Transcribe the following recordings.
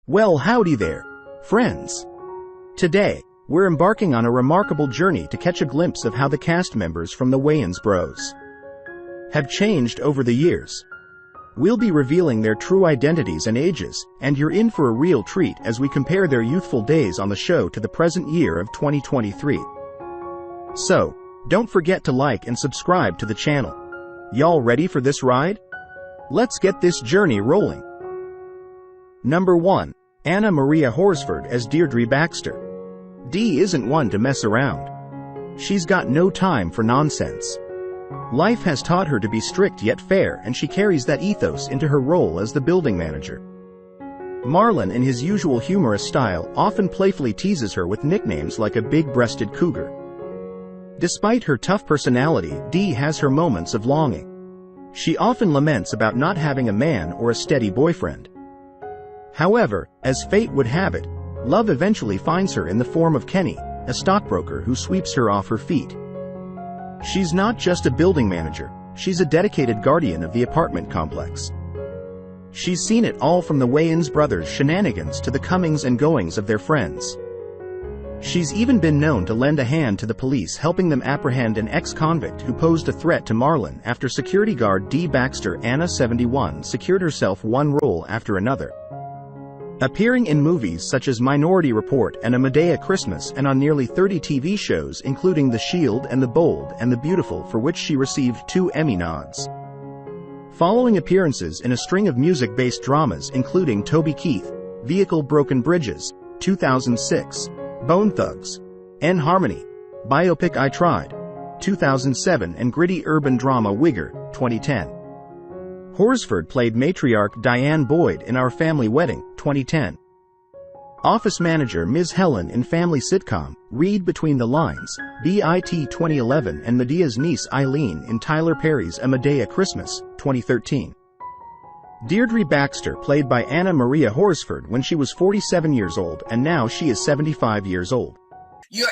Well, howdy there, friends. Today, we're embarking on a remarkable journey to catch a glimpse of how the cast members from the Wayans Bros have changed over the years. We'll be revealing their true identities and ages, and you're in for a real treat as we compare their youthful days on the show to the present year of 2023. So, don't forget to like and subscribe to the channel. Y'all ready for this ride? Let's get this journey rolling. Number 1. Anna Maria Horsford as Deirdre Baxter. Dee isn't one to mess around. She's got no time for nonsense. Life has taught her to be strict yet fair, and she carries that ethos into her role as the building manager. Marlon, in his usual humorous style, often playfully teases her with nicknames like a big-breasted cougar. Despite her tough personality, Dee has her moments of longing. She often laments about not having a man or a steady boyfriend. However, as fate would have it, love eventually finds her in the form of Kenny, a stockbroker who sweeps her off her feet. She's not just a building manager, she's a dedicated guardian of the apartment complex. She's seen it all from the Wayans brothers' shenanigans to the comings and goings of their friends. She's even been known to lend a hand to the police, helping them apprehend an ex-convict who posed a threat to Marlon after security guard Dee Baxter, Anna 71, secured herself one role after another. Appearing in movies such as Minority Report and A Medea Christmas, and on nearly 30 TV shows including The Shield and The Bold and the Beautiful, for which she received 2 Emmy nods. Following appearances in a string of music-based dramas including Toby Keith, Vehicle Broken Bridges, 2006, Bone Thugs, N-Harmony, Biopic I Tried, 2007, and gritty urban drama Wigger, 2010. Horsford played matriarch Diane Boyd in Our Family Wedding, 2010. Office manager Ms. Helen in family sitcom Read Between the Lines, BIT, 2011, and Medea's niece Eileen in Tyler Perry's A Medea Christmas, 2013. Deirdre Baxter played by Anna Maria Horsford when she was 47 years old, and now she is 75 years old. You're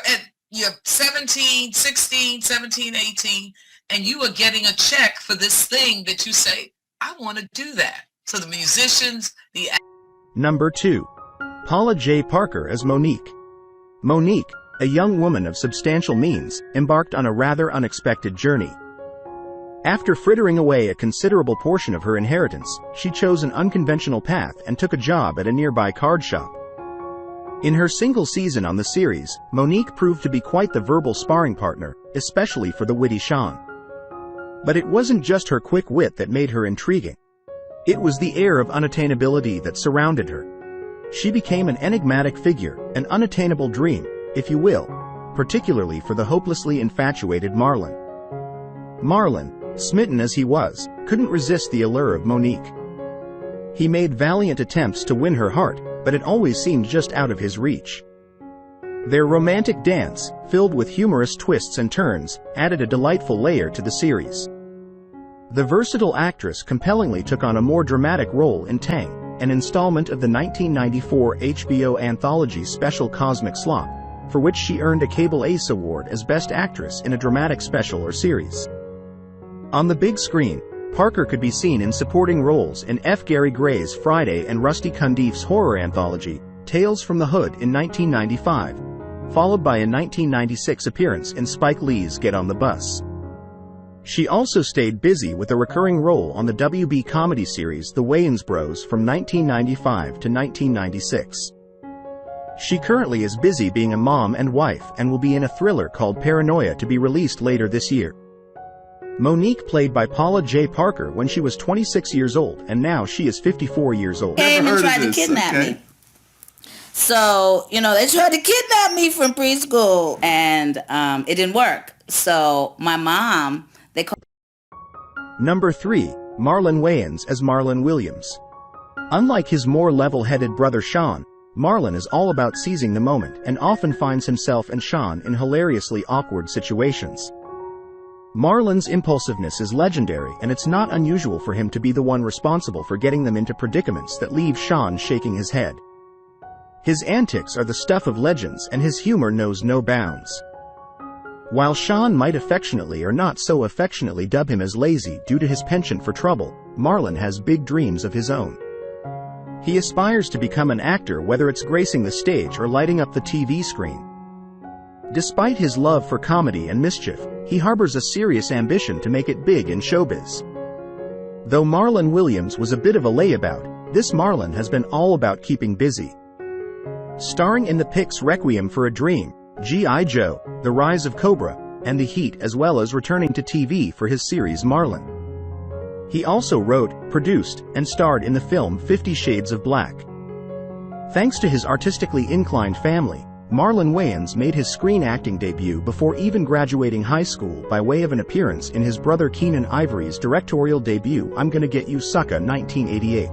17, 16, 17, 18, and you are getting a check for this thing that you say, I want to do that. So the musicians, Number 2. Paula J Parker as Monique. Monique, a young woman of substantial means, embarked on a rather unexpected journey. After frittering away a considerable portion of her inheritance, she chose an unconventional path and took a job at a nearby card shop. In her single season on the series, Monique proved to be quite the verbal sparring partner, especially for the witty Shawn. But it wasn't just her quick wit that made her intriguing. It was the air of unattainability that surrounded her. She became an enigmatic figure, an unattainable dream, if you will, particularly for the hopelessly infatuated Marlon. Marlon, smitten as he was, couldn't resist the allure of Monique. He made valiant attempts to win her heart, but it always seemed just out of his reach. Their romantic dance, filled with humorous twists and turns, added a delightful layer to the series. The versatile actress compellingly took on a more dramatic role in Tang, an installment of the 1994 HBO anthology special Cosmic Slop, for which she earned a Cable Ace Award as Best Actress in a Dramatic Special or Series. On the big screen, Parker could be seen in supporting roles in F. Gary Gray's Friday and Rusty Cundiff's horror anthology, Tales from the Hood, in 1995, followed by a 1996 appearance in Spike Lee's Get on the Bus. She also stayed busy with a recurring role on the WB comedy series The Wayans Bros from 1995 to 1996. She currently is busy being a mom and wife and will be in a thriller called Paranoia to be released later this year. Monique played by Paula J Parker when she was 26 years old, and now she is 54 years old. Came and tried to kidnap me. So, they tried to kidnap me from preschool, and it didn't work. So my mom, they called. Number 3. Marlon Wayans as Marlon Williams. Unlike his more level-headed brother Shawn, Marlon is all about seizing the moment and often finds himself and Shawn in hilariously awkward situations. Marlon's impulsiveness is legendary, and it's not unusual for him to be the one responsible for getting them into predicaments that leave Shawn shaking his head. His antics are the stuff of legends, and his humor knows no bounds. While Shawn might affectionately or not so affectionately dub him as lazy due to his penchant for trouble, Marlon has big dreams of his own. He aspires to become an actor, whether it's gracing the stage or lighting up the TV screen. Despite his love for comedy and mischief, he harbors a serious ambition to make it big in showbiz. Though Marlon Williams was a bit of a layabout, this Marlon has been all about keeping busy. Starring in the Pix Requiem for a Dream, G.I. Joe, The Rise of Cobra, and The Heat, as well as returning to TV for his series Marlon. He also wrote, produced, and starred in the film 50 Shades of Black. Thanks to his artistically inclined family, Marlon Wayans made his screen acting debut before even graduating high school by way of an appearance in his brother Keenen Ivory's directorial debut I'm Gonna Get You Sucka 1988.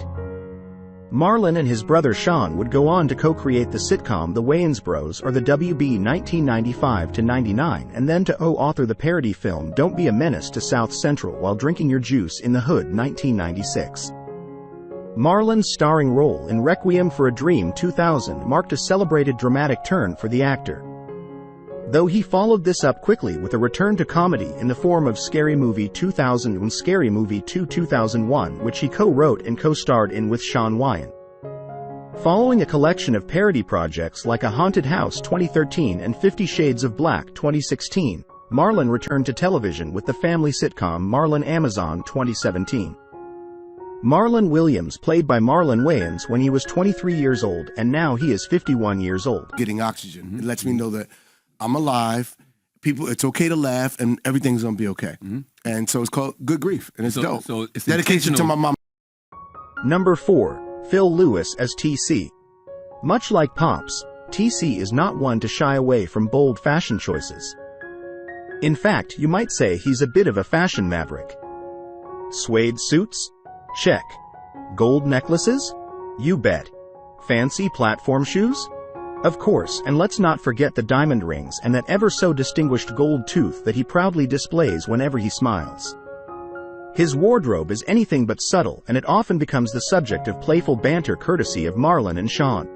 Marlon and his brother Shawn would go on to co-create the sitcom The Wayans Bros or the WB 1995-99, and then to author the parody film Don't Be a Menace to South Central While Drinking Your Juice in the Hood 1996. Marlon's starring role in Requiem for a Dream 2000 marked a celebrated dramatic turn for the actor. Though he followed this up quickly with a return to comedy in the form of Scary Movie 2000 and Scary Movie 2 2001, which he co-wrote and co-starred in with Shawn Wayans. Following a collection of parody projects like A Haunted House 2013 and 50 Shades of Black 2016, Marlon returned to television with the family sitcom Marlon Amazon 2017. Marlon Williams played by Marlon Wayans when he was 23 years old, and now he is 51 years old. Getting oxygen. It lets me know that I'm alive, people, it's okay to laugh, and everything's gonna be okay. And so it's called Good Grief, and it's dope. So it's dedication to my mom. Number 4. Phil Lewis as TC. Much like Pops, TC is not one to shy away from bold fashion choices. In fact, you might say he's a bit of a fashion maverick. Suede suits? Check. Gold necklaces? You bet. Fancy platform shoes? Of course, and let's not forget the diamond rings and that ever so distinguished gold tooth that he proudly displays whenever he smiles. His wardrobe is anything but subtle, and it often becomes the subject of playful banter courtesy of Marlon and Shawn.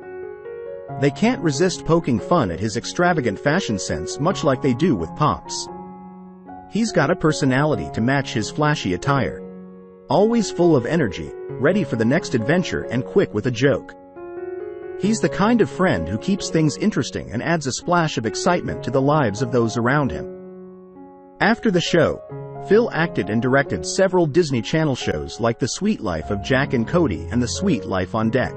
They can't resist poking fun at his extravagant fashion sense, much like they do with Pops. He's got a personality to match his flashy attire. Always full of energy, ready for the next adventure and quick with a joke. He's the kind of friend who keeps things interesting and adds a splash of excitement to the lives of those around him. After the show, Phil acted and directed several Disney Channel shows like The Sweet Life of Jack and Cody and The Sweet Life on Deck.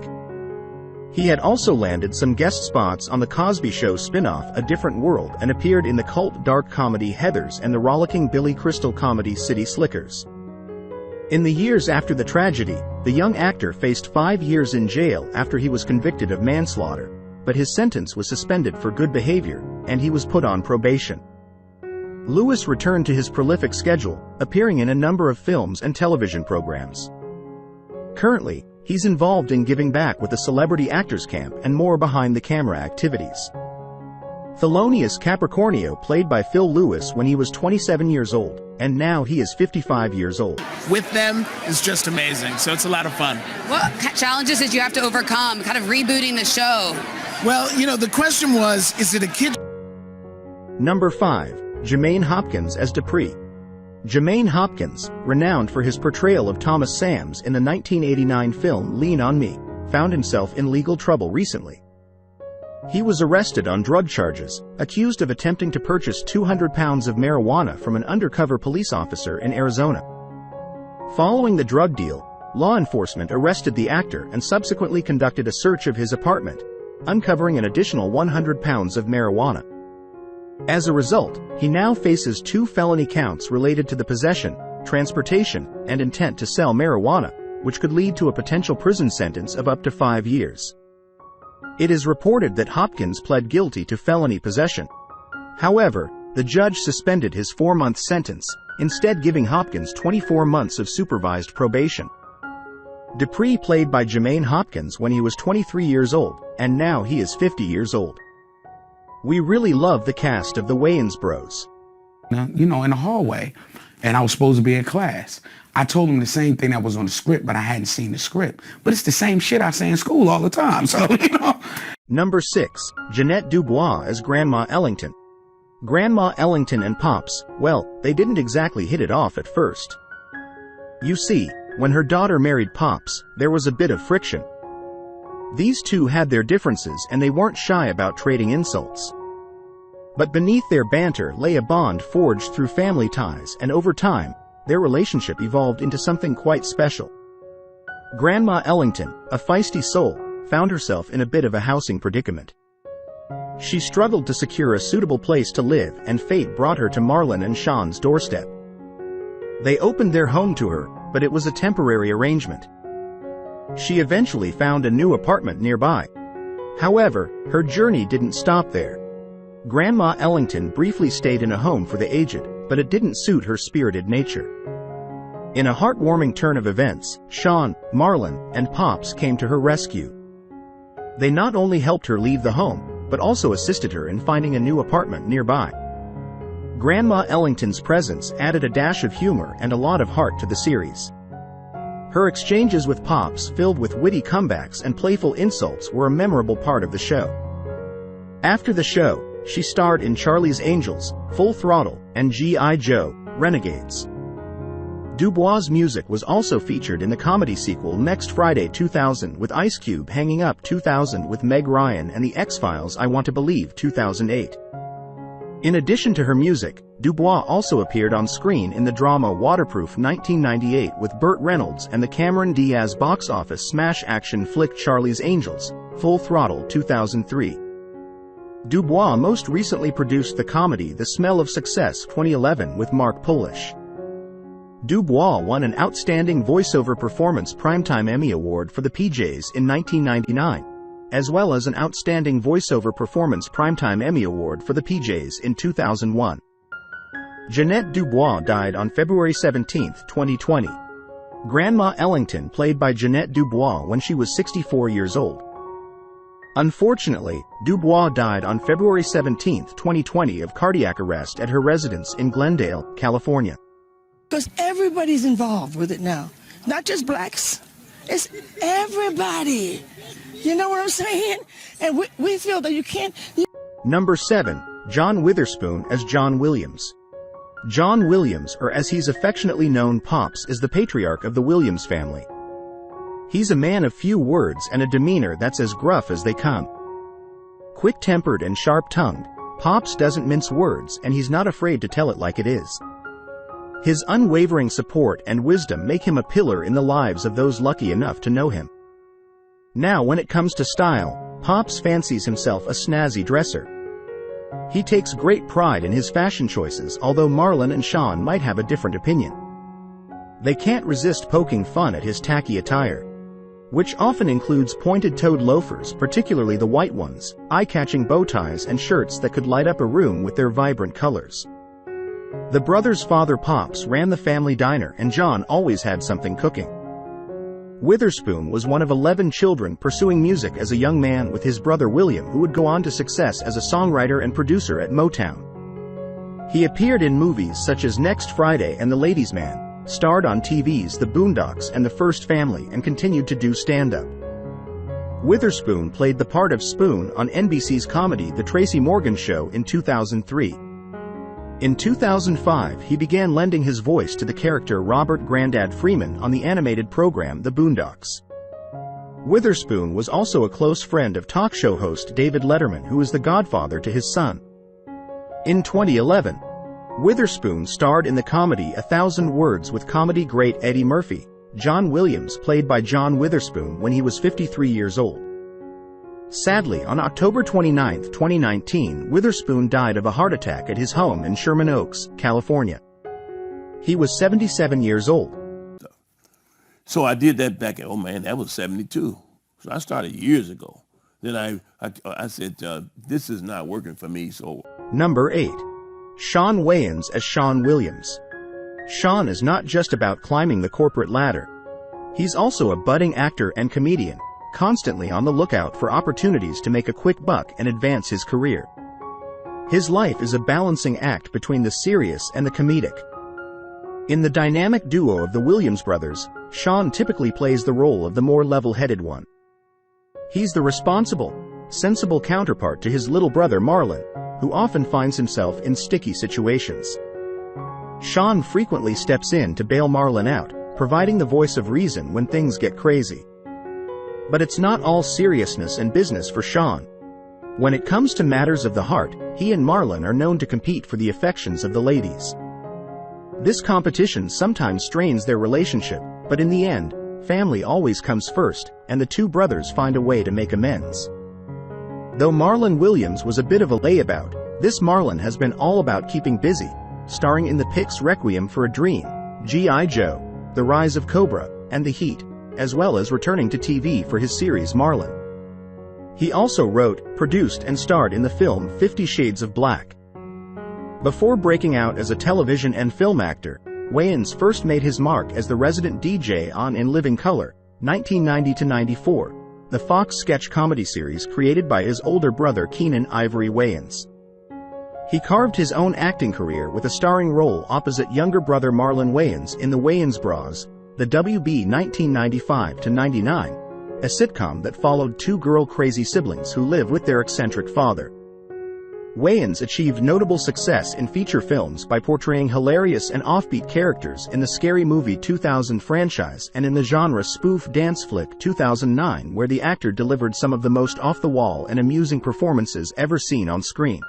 He had also landed some guest spots on The Cosby Show spin-off A Different World and appeared in the cult dark comedy Heathers and the rollicking Billy Crystal comedy City Slickers. In the years after the tragedy, the young actor faced 5 years in jail after he was convicted of manslaughter, but his sentence was suspended for good behavior, and he was put on probation. Lewis returned to his prolific schedule, appearing in a number of films and television programs. Currently, he's involved in giving back with the Celebrity Actors Camp and more behind-the-camera activities. Thelonious Capricornio played by Phil Lewis when he was 27 years old, and now he is 55 years old. With them is just amazing, so it's a lot of fun. What challenges did you have to overcome, kind of rebooting the show? Well, you know, the question was, is it a kid? Number 5. Jamaine Hopkins as Dupree. Jamaine Hopkins, renowned for his portrayal of Thomas Sams in the 1989 film Lean on Me, found himself in legal trouble recently. He was arrested on drug charges, accused of attempting to purchase 200 pounds of marijuana from an undercover police officer in Arizona. Following the drug deal, law enforcement arrested the actor and subsequently conducted a search of his apartment, uncovering an additional 100 pounds of marijuana. As a result, he now faces 2 felony counts related to the possession, transportation, and intent to sell marijuana, which could lead to a potential prison sentence of up to 5 years. It is reported that Hopkins pled guilty to felony possession. However, the judge suspended his 4-month sentence, instead giving Hopkins 24 months of supervised probation. Dupree played by Jamaine Hopkins when he was 23 years old, and now he is 50 years old. We really love the cast of the Wayans Bros. You know, in the hallway, and I was supposed to be in class. I told him the same thing that was on the script, but I hadn't seen the script. But it's the same shit I say in school all the time, so, you know. Number 6. Janette Dubois as Grandma Ellington. Grandma Ellington and Pops, well, they didn't exactly hit it off at first. You see, when her daughter married Pops, there was a bit of friction. These two had their differences and they weren't shy about trading insults. But beneath their banter lay a bond forged through family ties, and over time, their relationship evolved into something quite special. Grandma Ellington, a feisty soul, found herself in a bit of a housing predicament. She struggled to secure a suitable place to live, and fate brought her to Marlon and Shawn's doorstep. They opened their home to her, but it was a temporary arrangement. She eventually found a new apartment nearby. However, her journey didn't stop there. Grandma Ellington briefly stayed in a home for the aged, but it didn't suit her spirited nature. In a heartwarming turn of events, Shawn, Marlon, and Pops came to her rescue. They not only helped her leave the home, but also assisted her in finding a new apartment nearby. Grandma Ellington's presence added a dash of humor and a lot of heart to the series. Her exchanges with Pops, filled with witty comebacks and playful insults, were a memorable part of the show. After the show, she starred in Charlie's Angels, Full Throttle, and G.I. Joe, Renegades. Dubois' music was also featured in the comedy sequel Next Friday 2000 with Ice Cube, Hanging Up 2000 with Meg Ryan, and The X-Files I Want to Believe 2008. In addition to her music, Dubois also appeared on screen in the drama Waterproof 1998 with Burt Reynolds and the Cameron Diaz box office smash action flick Charlie's Angels, Full Throttle 2003. Dubois most recently produced the comedy The Smell of Success 2011 with Mark Polish. Dubois won an Outstanding Voiceover Performance Primetime Emmy Award for the PJs in 1999, as well as an Outstanding Voiceover Performance Primetime Emmy Award for the PJs in 2001. Janette Dubois died on February 17, 2020. Grandma Ellington played by Janette Dubois when she was 64 years old. Unfortunately, Dubois died on February 17, 2020 of cardiac arrest at her residence in Glendale, California. Because everybody's involved with it now. Not just blacks. It's everybody. You know what I'm saying? And we feel that you can't... Number 7. John Witherspoon as John Williams. John Williams, or as he's affectionately known, Pops, is the patriarch of the Williams family. He's a man of few words and a demeanor that's as gruff as they come. Quick-tempered and sharp-tongued, Pops doesn't mince words, and he's not afraid to tell it like it is. His unwavering support and wisdom make him a pillar in the lives of those lucky enough to know him. Now, when it comes to style, Pops fancies himself a snazzy dresser. He takes great pride in his fashion choices, although Marlon and Shawn might have a different opinion. They can't resist poking fun at his tacky attire, which often includes pointed-toed loafers, particularly the white ones, eye-catching bow ties, and shirts that could light up a room with their vibrant colors. The brothers' father, Pops, ran the family diner, and John always had something cooking. Witherspoon was one of 11 children pursuing music as a young man with his brother William, who would go on to success as a songwriter and producer at Motown. He appeared in movies such as Next Friday and The Ladies' Man, starred on TV's The Boondocks and The First Family, and continued to do stand-up. Witherspoon played the part of Spoon on NBC's comedy The Tracy Morgan Show in 2003. In 2005, he began lending his voice to the character Robert Grandad Freeman on the animated program The Boondocks. Witherspoon was also a close friend of talk show host David Letterman, who is the godfather to his son. In 2011, Witherspoon starred in the comedy 1,000 Words with comedy great Eddie Murphy. John Williams played by John Witherspoon when he was 53 years old. Sadly, on October 29, 2019, Witherspoon died of a heart attack at his home in Sherman Oaks, California. He was 77 years old. So I did that back at, oh man, that was 72. So I started years ago. Then I said, this is not working for me, so. Number 8. Shawn Wayans as Shawn Williams. Shawn is not just about climbing the corporate ladder. He's also a budding actor and comedian, constantly on the lookout for opportunities to make a quick buck and advance his career. His life is a balancing act between the serious and the comedic. In the dynamic duo of the Williams brothers, Shawn typically plays the role of the more level-headed one. He's the responsible, sensible counterpart to his little brother Marlon, who often finds himself in sticky situations. Shawn frequently steps in to bail Marlon out, providing the voice of reason when things get crazy. But it's not all seriousness and business for Shawn. When it comes to matters of the heart, he and Marlon are known to compete for the affections of the ladies. This competition sometimes strains their relationship, but in the end, family always comes first, and the two brothers find a way to make amends. Though Marlon Williams was a bit of a layabout, this Marlon has been all about keeping busy, starring in the Pix Requiem for a Dream, G.I. Joe, The Rise of Cobra, and The Heat, as well as returning to TV for his series Marlon. He also wrote, produced, and starred in the film 50 Shades of Black. Before breaking out as a television and film actor, Wayans first made his mark as the resident DJ on In Living Color, 1990-94, the Fox sketch comedy series created by his older brother Keenan Ivory Wayans. He carved his own acting career with a starring role opposite younger brother Marlon Wayans in the Wayans Bros, the WB 1995-99, a sitcom that followed two girl-crazy siblings who live with their eccentric father. Wayans achieved notable success in feature films by portraying hilarious and offbeat characters in the Scary Movie 2000 franchise and in the genre spoof dance flick 2009, where the actor delivered some of the most off-the-wall and amusing performances ever seen on screen.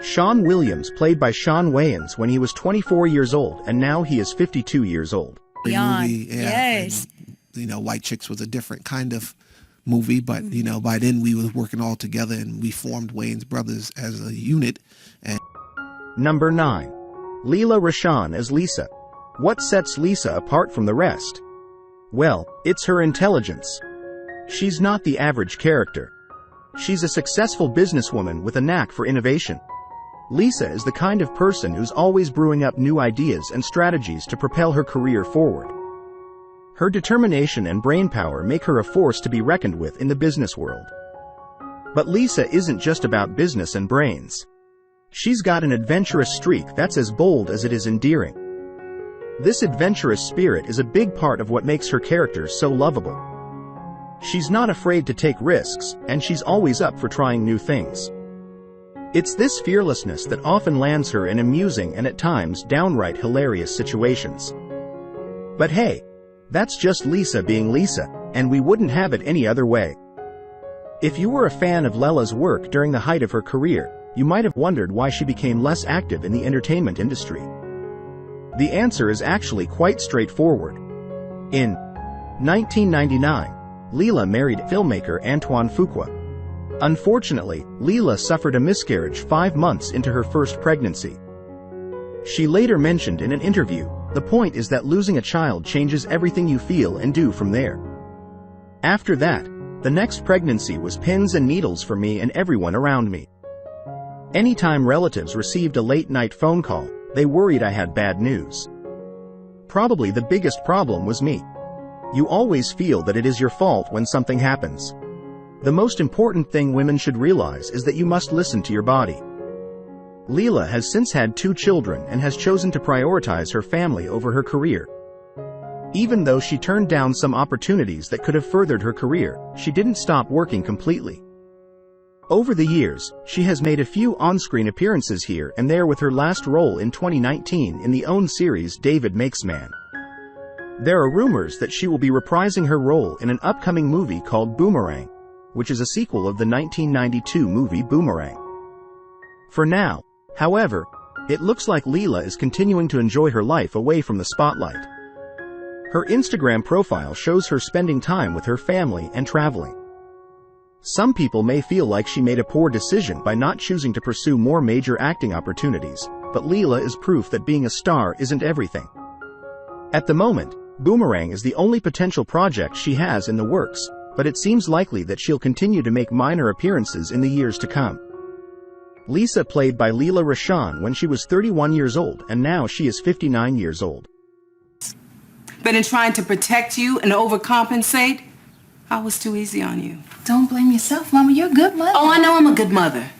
Shawn Williams played by Shawn Wayans when he was 24 years old, and now he is 52 years old. Movie, yes. And, White Chicks was a different kind of movie, but by then we were working all together and we formed Wayans Brothers as a unit. And Number 9. Leela Rashan as Lisa. What sets Lisa apart from the rest? Well, it's her intelligence. She's not the average character. She's a successful businesswoman with a knack for innovation. Lisa is the kind of person who's always brewing up new ideas and strategies to propel her career forward. Her determination and brainpower make her a force to be reckoned with in the business world. But Lisa isn't just about business and brains. She's got an adventurous streak that's as bold as it is endearing. This adventurous spirit is a big part of what makes her character so lovable. She's not afraid to take risks, and she's always up for trying new things. It's this fearlessness that often lands her in amusing and at times downright hilarious situations. But hey, that's just Lisa being Lisa, and we wouldn't have it any other way. If you were a fan of Leela's work during the height of her career, you might have wondered why she became less active in the entertainment industry. The answer is actually quite straightforward. In 1999, Leela married filmmaker Antoine Fuqua. Unfortunately, Leela suffered a miscarriage 5 months into her first pregnancy. She later mentioned in an interview, "The point is that losing a child changes everything you feel and do from there. After that, the next pregnancy was pins and needles for me and everyone around me. Anytime relatives received a late-night phone call, they worried I had bad news. Probably the biggest problem was me. You always feel that it is your fault when something happens. The most important thing women should realize is that you must listen to your body." Leela has since had 2 children and has chosen to prioritize her family over her career. Even though she turned down some opportunities that could have furthered her career, she didn't stop working completely. Over the years, she has made a few on-screen appearances here and there, with her last role in 2019 in the OWN series David Makes Man. There are rumors that she will be reprising her role in an upcoming movie called Boomerang, which is a sequel of the 1992 movie Boomerang. For now, however, it looks like Leela is continuing to enjoy her life away from the spotlight. Her Instagram profile shows her spending time with her family and traveling. Some people may feel like she made a poor decision by not choosing to pursue more major acting opportunities, but Leela is proof that being a star isn't everything. At the moment, Boomerang is the only potential project she has in the works, but it seems likely that she'll continue to make minor appearances in the years to come. Lisa played by Leela Rashan when she was 31 years old, and now she is 59 years old. But in trying to protect you and overcompensate, I was too easy on you. Don't blame yourself, Mama. You're a good mother. Oh, I know I'm a good mother.